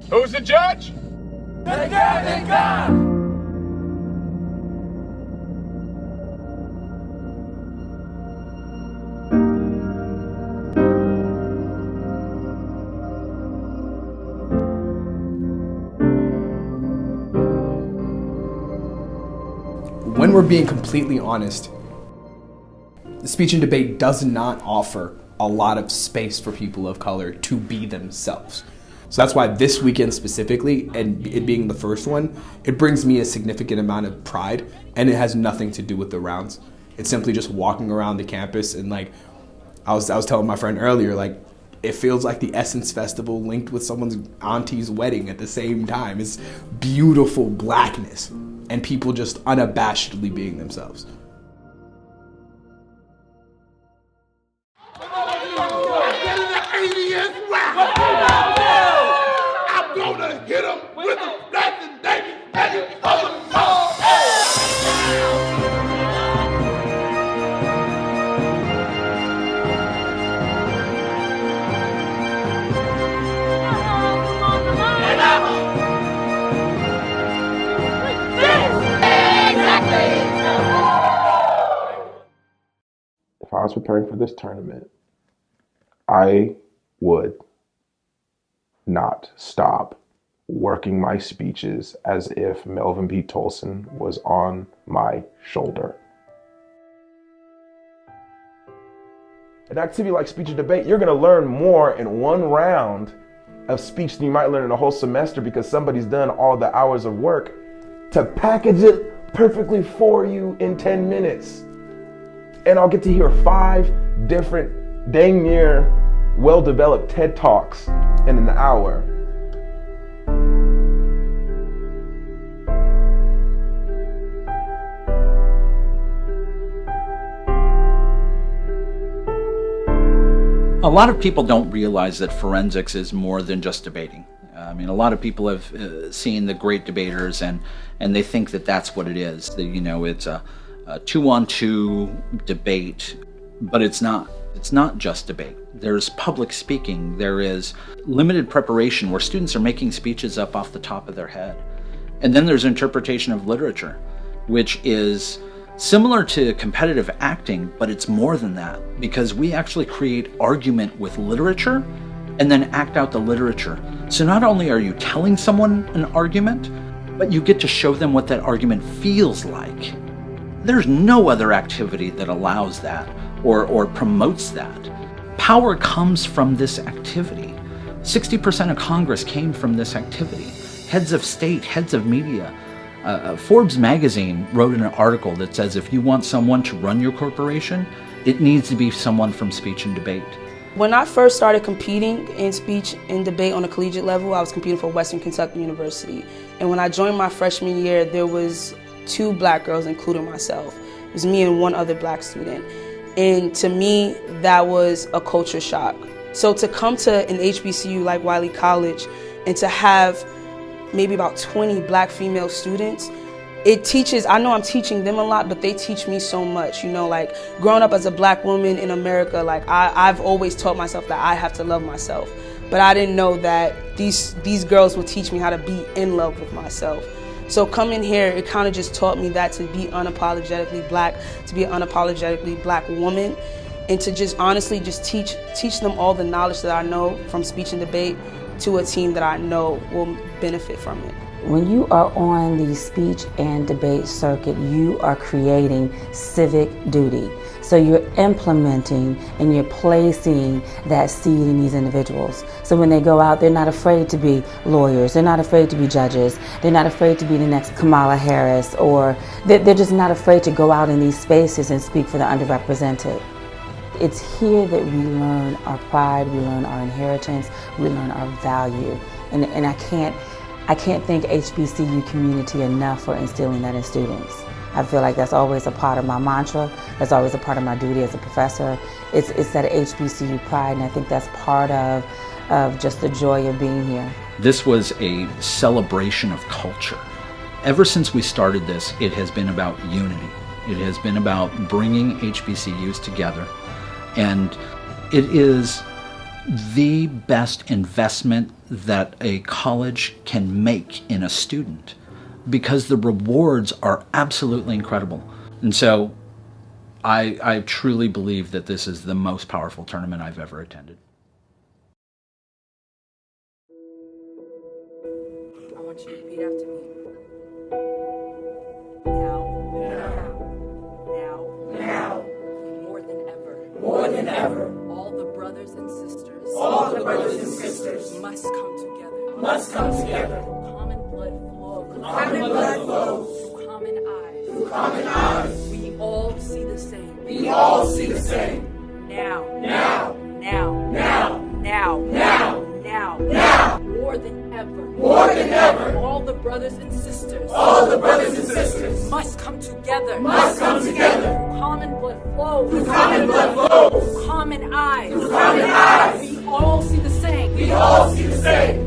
Who's the judge? The Gavin God! When we're being completely honest, the speech and debate does not offer a lot of space for people of color to be themselves. So that's why this weekend specifically, and it being the first one, it brings me a significant amount of pride, and it has nothing to do with the rounds. It's simply just walking around the campus, and like I was telling my friend earlier, like it feels like the Essence Festival linked with someone's auntie's wedding at the same time. It's beautiful blackness and people just unabashedly being themselves. I'm gonna hit him with a blessing, baby. If I was preparing for this tournament, I would not stop working my speeches as if Melvin B. Tolson was on my shoulder. An activity like speech and debate, you're gonna learn more in one round of speech than you might learn in a whole semester because somebody's done all the hours of work to package it perfectly for you in 10 minutes. And I'll get to hear 5 different, dang near well-developed TED Talks in an hour. A lot of people don't realize that forensics is more than just debating. I mean, a lot of people have seen the great debaters and they think that that's what it is. That, you know, it's a 2-on-2 debate, but it's not. It's not just debate. There's public speaking. There is limited preparation where students are making speeches up off the top of their head. And then there's interpretation of literature, which is similar to competitive acting, but it's more than that because we actually create argument with literature and then act out the literature. So not only are you telling someone an argument, but you get to show them what that argument feels like. There's no other activity that allows that or promotes that. Power comes from this activity. 60% of Congress came from this activity. Heads of state, heads of media. Forbes magazine wrote in an article that says if you want someone to run your corporation, it needs to be someone from speech and debate. When I first started competing in speech and debate on a collegiate level, I was competing for Western Kentucky University. And when I joined my freshman year, there was 2 black girls, including myself. It was me and 1 other black student. And to me, that was a culture shock. So to come to an HBCU like Wiley College and to have maybe about 20 black female students, it teaches, I know I'm teaching them a lot, but they teach me so much. You know, like growing up as a black woman in America, like I've always taught myself that I have to love myself. But I didn't know that these girls would teach me how to be in love with myself. So coming here, it kind of just taught me that to be unapologetically black, to be an unapologetically black woman, and to just honestly just teach them all the knowledge that I know from speech and debate to a team that I know will benefit from it. When you are on the speech and debate circuit, you are creating civic duty. So you're implementing and you're placing that seed in these individuals. So when they go out, they're not afraid to be lawyers, they're not afraid to be judges, they're not afraid to be the next Kamala Harris, or they're just not afraid to go out in these spaces and speak for the underrepresented. It's here that we learn our pride, we learn our inheritance, we learn our value. And I can't thank HBCU community enough for instilling that in students. I feel like that's always a part of my mantra, that's always a part of my duty as a professor. It's that HBCU pride, and I think that's part of just the joy of being here. This was a celebration of culture. Ever since we started this, it has been about unity. It has been about bringing HBCUs together. And it is the best investment that a college can make in a student, because the rewards are absolutely incredible. And so I truly believe that this is the most powerful tournament I've ever attended. I want you to repeat after me. Now. More than ever. All the brothers and sisters. Must come together. Common blood flows. Through common eyes. We all see the same. Now. More than ever. All the brothers and sisters. Must come together. Common blood flows. Through common eyes. We all see the same.